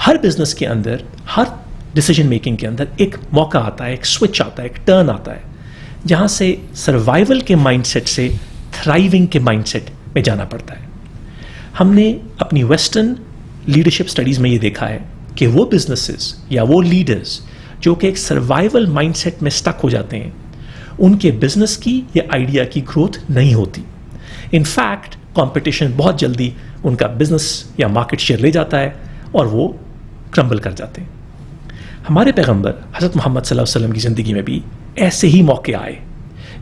ہر business کے اندر، ہر decision making کے اندر ایک موقع آتا ہے، ایک سوئچ آتا ہے، ایک ٹرن آتا ہے، جہاں سے سروائیول کے مائنڈ سیٹ سے تھرائیونگ کے مائنڈ سیٹ میں جانا پڑتا ہے. ہم نے اپنی ویسٹرن لیڈرشپ اسٹڈیز میں یہ دیکھا ہے کہ وہ بزنسز یا وہ لیڈرز جو کہ ایک سروائیول مائنڈ سیٹ میں اسٹک ہو جاتے ہیں، ان کے بزنس کی یا آئیڈیا کی گروتھ نہیں ہوتی. ان فیکٹ کمپٹیشن بہت جلدی ان کا بزنس یا مارکیٹ شیئر لے جاتا ہے اور وہ کرمبل کر جاتے ہیں. ہمارے پیغمبر حضرت محمد صلی اللہ علیہ وسلم کی زندگی میں بھی ایسے ہی موقع آئے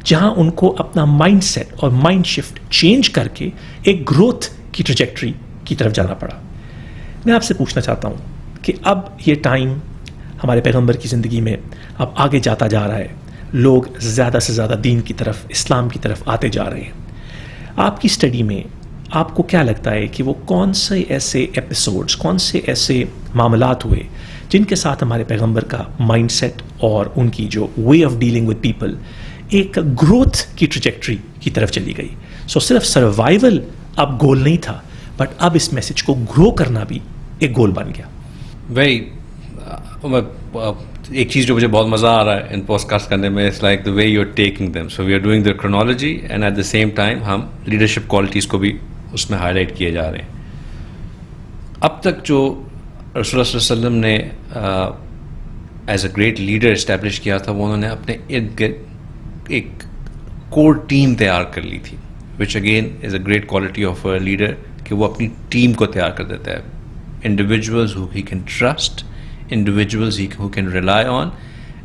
جہاں ان کو اپنا مائنڈ سیٹ اور مائنڈ شفٹ چینج کر کے ایک گروتھ کی ٹریجیکٹری کی طرف جانا پڑا. میں آپ سے پوچھنا چاہتا ہوں کہ اب یہ ٹائم ہمارے پیغمبر کی زندگی میں اب آگے جاتا جا رہا ہے، لوگ زیادہ سے زیادہ دین کی طرف، اسلام کی طرف آتے جا رہے ہیں. آپ کی اسٹڈی میں آپ کو کیا لگتا ہے کہ وہ کون سے ایسے ایپیسوڈز، کون سے ایسے معاملات ہوئے جن کے ساتھ ہمارے پیغمبر کا مائنڈ سیٹ اور ان کی جو way of dealing with people ایک گروتھ کی ٹریجیکٹری کی طرف چلی گئی؟ سو صرف سروائیول اب گول نہیں تھا، بٹ اب اس میسج کو گرو کرنا بھی ایک گول بن گیا. ایک چیز جو مجھے بہت مزہ آ رہا ہے ان پوڈ کاسٹ کرنے میں، it's like the way you are taking them. So we are doing the chronology and at the same time ہم لیڈرشپ کوالٹیز کو بھی اس میں ہائی لائٹ کیے جا رہے ہیں. اب تک جو رسول اللہ صلی اللہ علیہ وسلم نے as a great leader establish کیا تھا، وہ انہوں نے اپنے ارد گرد ایک کور ٹیم تیار کر لی تھی، which again is a great quality of a leader کہ وہ اپنی ٹیم کو تیار کر دیتا ہے. Individuals who he can trust, individuals who can rely on,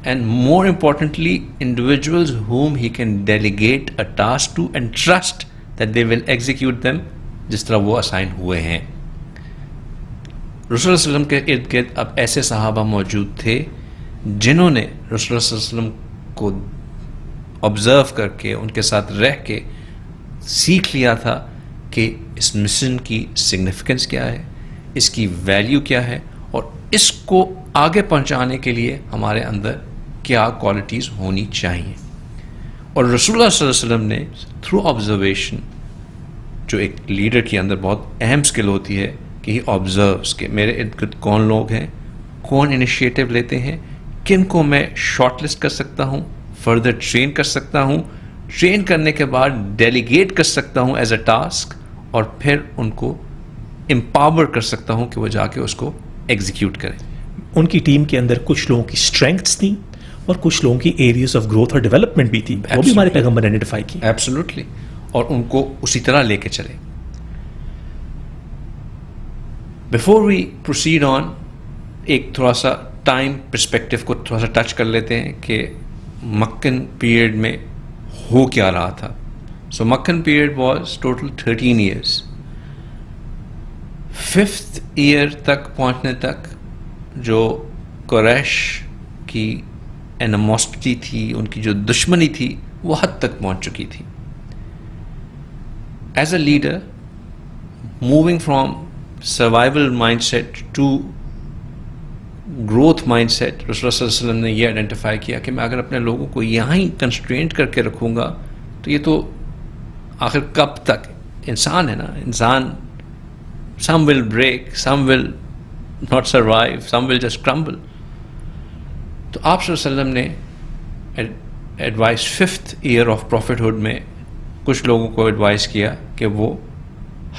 and more importantly individuals whom he can delegate a task to and trust that they will execute them جس طرح وہ assign ہوئے ہیں. رسول اللہ صلی اللہ علیہ وسلم کے ارد گرد اب ایسے صحابہ موجود تھے جنہوں نے رسول اللہ صلی اللہ علیہ وسلم کو آبزرو کر کے ان کے ساتھ رہ کے سیکھ لیا تھا کہ اس مشن کی سگنیفیکنس کیا ہے، اس کی ویلیو کیا ہے، اور اس کو آگے پہنچانے کے لیے ہمارے اندر کیا کوالٹیز ہونی چاہیے. اور رسول اللہ صلی اللہ علیہ وسلم نے تھرو آبزرویشن، جو ایک لیڈر کے اندر بہت اہم اسکل ہوتی ہے کہ ہی آبزروس کہ میرے ارد گرد کون لوگ ہیں، کون انیشیٹو لیتے ہیں، کن کو میں شارٹ لسٹ کر سکتا ہوں، فردر ٹرین کر سکتا ہوں، ٹرین کرنے کے بعد ڈیلیگیٹ کر سکتا ہوں ایز اے ٹاسک، اور پھر ان کو امپاور کر سکتا ہوں کہ وہ جا کے اس کو ایگزیکیوٹ کریں. ان کی ٹیم کے اندر کچھ لوگوں کی اسٹرینگتھس تھیں اور کچھ لوگوں کی ایریاز آف گروتھ اور ڈیولپمنٹ بھی تھی، وہ بھی ہمارے پیغمبر نے آئیڈینٹیفائی کی. ایبسلیوٹلی، اور ان کو اسی طرح لے کے چلے. بیفور وی پروسیڈ آن، ایک تھوڑا سا ٹائم پرسپیکٹو کو تھوڑا سا ٹچ کر لیتے ہیں کہ مکن پیریڈ میں ہو کیا رہا تھا. So Meccan period was total 13 years. 5th year تک پہنچنے تک جو قریش کی اینیموسٹی تھی، ان کی جو دشمنی تھی، وہ حد تک پہنچ چکی تھی. As a leader moving from survival mind set to growth mind set, رسول اللہ صلی اللہ علیہ وسلم نے یہ آئیڈینٹیفائی کیا کہ میں اگر اپنے لوگوں کو یہاں ہی کنسٹرینٹ کر کے رکھوں گا تو یہ تو آخر کب تک؟ انسان ہے نا، انسان some will break, some will not survive, some will just crumble. تو آپ صلی اللہ علیہ وسلم نے ایڈوائز 5th ایئر آف پروفٹہڈ میں کچھ لوگوں کو ایڈوائز کیا کہ وہ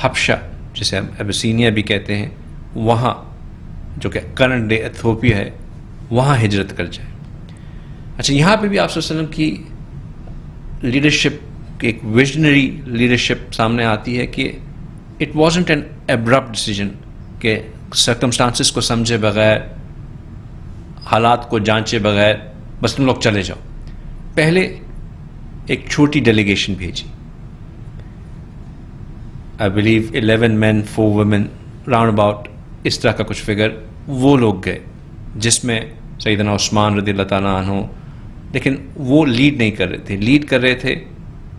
حبشہ، جسے ہم ابسینیا بھی کہتے ہیں، وہاں جو کہ کرنٹ ڈے ایتھوپیا ہے، وہاں ہجرت کر جائے. اچھا، یہاں پہ بھی آپ صلی اللہ علیہ وسلم کی لیڈرشپ، ایک ویژنری لیڈرشپ سامنے آتی ہے کہ اٹ وازنٹ این ایبرپٹ ڈیسیجن کہ سرکمسٹانسز کو سمجھے بغیر، حالات کو جانچے بغیر بس تم لوگ چلے جاؤ. پہلے ایک چھوٹی ڈیلیگیشن بھیجی، I believe 11 men 4 women، round about اس طرح کا کچھ فگر. وہ لوگ گئے جس میں سیدنا عثمان رضی اللہ تعالیٰ عنہ، لیکن وہ لیڈ نہیں کر رہے تھے، لیڈ کر رہے تھے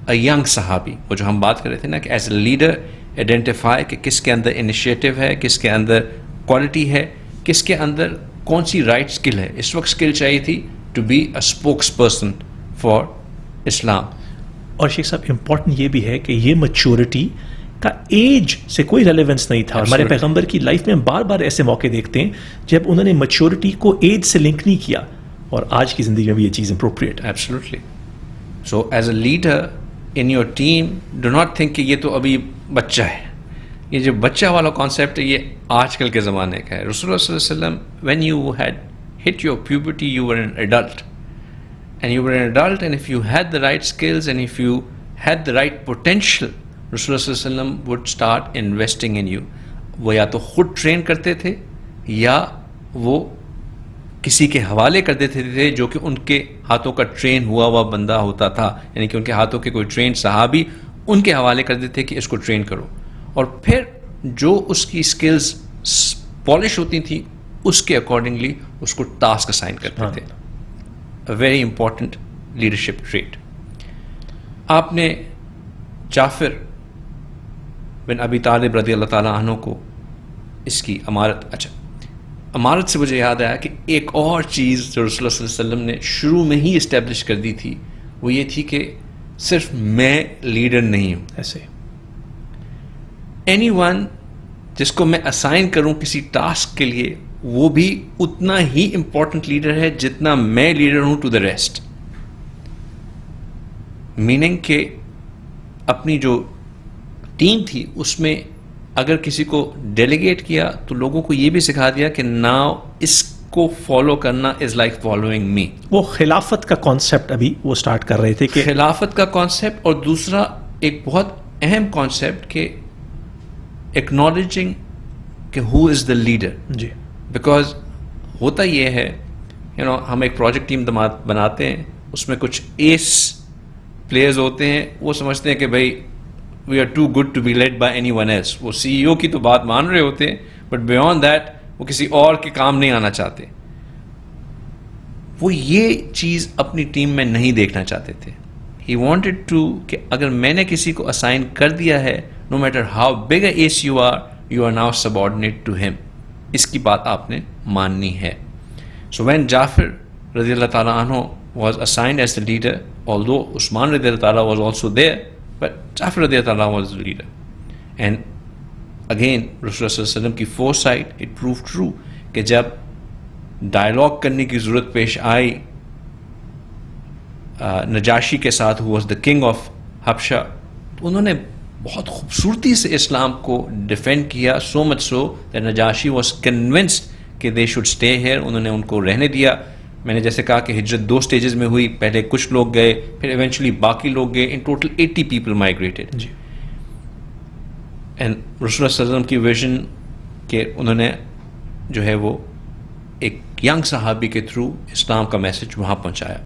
اے ینگ صحابی. وہ جو ہم بات کر رہے تھے نا کہ ایز اے لیڈر آئیڈینٹیفائی کہ کس کے اندر انیشیٹو ہے، کس کے اندر کوالٹی ہے، کس کے اندر کون سی رائٹ اسکل ہے. اس وقت اسکل چاہیے تھی to be a spokesperson for Islam. اور شیخ صاحب امپورٹنٹ یہ بھی ہے کہ یہ میچورٹی کا ایج سے کوئی ریلیونس نہیں تھا. ہمارے پیغمبر کی لائف میں ہم بار بار ایسے موقع دیکھتے ہیں جب انہوں نے میچورٹی کو ایج سے لنک نہیں کیا, اور آج کی زندگی میں بھی یہ چیز اپروپریٹ ہے. Absolutely. So as a leader in your team do not think کہ یہ تو ابھی بچہ ہے. یہ جو بچہ والا کانسیپٹ ہے یہ آج کل کے زمانے کا ہے. رسول اللہ صلی اللہ علیہ وسلم when you had hit your puberty you were an adult, and you were an adult, and if you had the right skills and if you had the right potential, Rasulullah sallallahu alaihi wasallam would start investing in you. وہ یا تو خود train کرتے تھے یا وہ کسی کے حوالے کر دیتے تھے جو کہ ان کے ہاتھوں کا ٹرین ہوا ہوا بندہ ہوتا تھا, یعنی کہ ان کے ہاتھوں کے کوئی ٹرین صحابی ان کے حوالے کر دیتے کہ اس کو ٹرین کرو, اور پھر جو اس کی سکلز پالش ہوتی تھیں اس کے اکارڈنگلی اس کو ٹاسک اسائن کرتے تھے. Very important leadership trait. آپ نے جعفر بن ابی طالب رضی اللہ تعالیٰ عنہ کو اس کی امارت, اچھا امارت سے مجھے یاد آیا کہ ایک اور چیز جو رسول اللہ صلی اللہ علیہ وسلم نے شروع میں ہی اسٹیبلش کر دی تھی وہ یہ تھی کہ صرف میں لیڈر نہیں ہوں. ایسے اینی ون جس کو میں اسائن کروں کسی ٹاسک کے لیے وہ بھی اتنا ہی امپورٹنٹ لیڈر ہے جتنا میں لیڈر ہوں ٹو دا ریسٹ. میننگ کہ اپنی جو ٹیم تھی اس میں اگر کسی کو ڈیلیگیٹ کیا تو لوگوں کو یہ بھی سکھا دیا کہ ناؤ اس کو فالو کرنا از لائک فالوئنگ می. وہ خلافت کا کانسیپٹ ابھی وہ اسٹارٹ کر رہے تھے کہ خلافت کا کانسیپٹ, اور دوسرا ایک بہت اہم کانسیپٹ کہ ایکنالجنگ کہ ہو از دا لیڈر. جی, بیکاز ہوتا یہ ہے ہم ایک پروجیکٹ ٹیم بناتے ہیں, اس میں کچھ ایس پلیئرز ہوتے ہیں, وہ سمجھتے ہیں کہ بھائی we are too good to be led by anyone else. وہ سی ای او کی تو بات مان رہے ہوتے ہیں بٹ بیونڈ دیٹ وہ کسی اور کے کام نہیں آنا چاہتے. وہ یہ چیز اپنی ٹیم میں نہیں دیکھنا چاہتے تھے. ہی وانٹیڈ ٹو کہ اگر میں نے کسی کو اسائن کر دیا ہے no matter how big a as you are now subordinate to him. اس کی بات آپ نے ماننی ہے. سو وین جعفر رضی اللہ تعالیٰ عنہ was assigned as the leader, although عثمان رضی اللہ تعالیٰ واز آلسو دیئر, بٹ جعفر رضی اللہ تعالیٰ was the leader. And again رسول اللہ صلی اللہ علیہ وسلم کی foresight it proved true کہ جب ڈائلاگ کرنے کی ضرورت پیش آئی نجاشی کے ساتھ, who was the king of حبشہ, تو انہوں نے بہت خوبصورتی سے اسلام کو ڈیفینڈ کیا. سو مچ so that Najashi was convinced کہ دے شوڈ اسٹے ہیئر. انہوں نے ان کو رہنے دیا. میں نے جیسے کہا کہ ہجرت 2 اسٹیجز میں ہوئی, پہلے کچھ لوگ گئے پھر ایونچولی باقی لوگ گئے. In total 80 people migrated. جی, اینڈ رسول اللہ صلی اللہ علیہ وسلم کی ویژن کہ انہوں نے جو ہے وہ ایک ینگ صحابی کے تھرو اسلام کا میسج وہاں پہنچایا.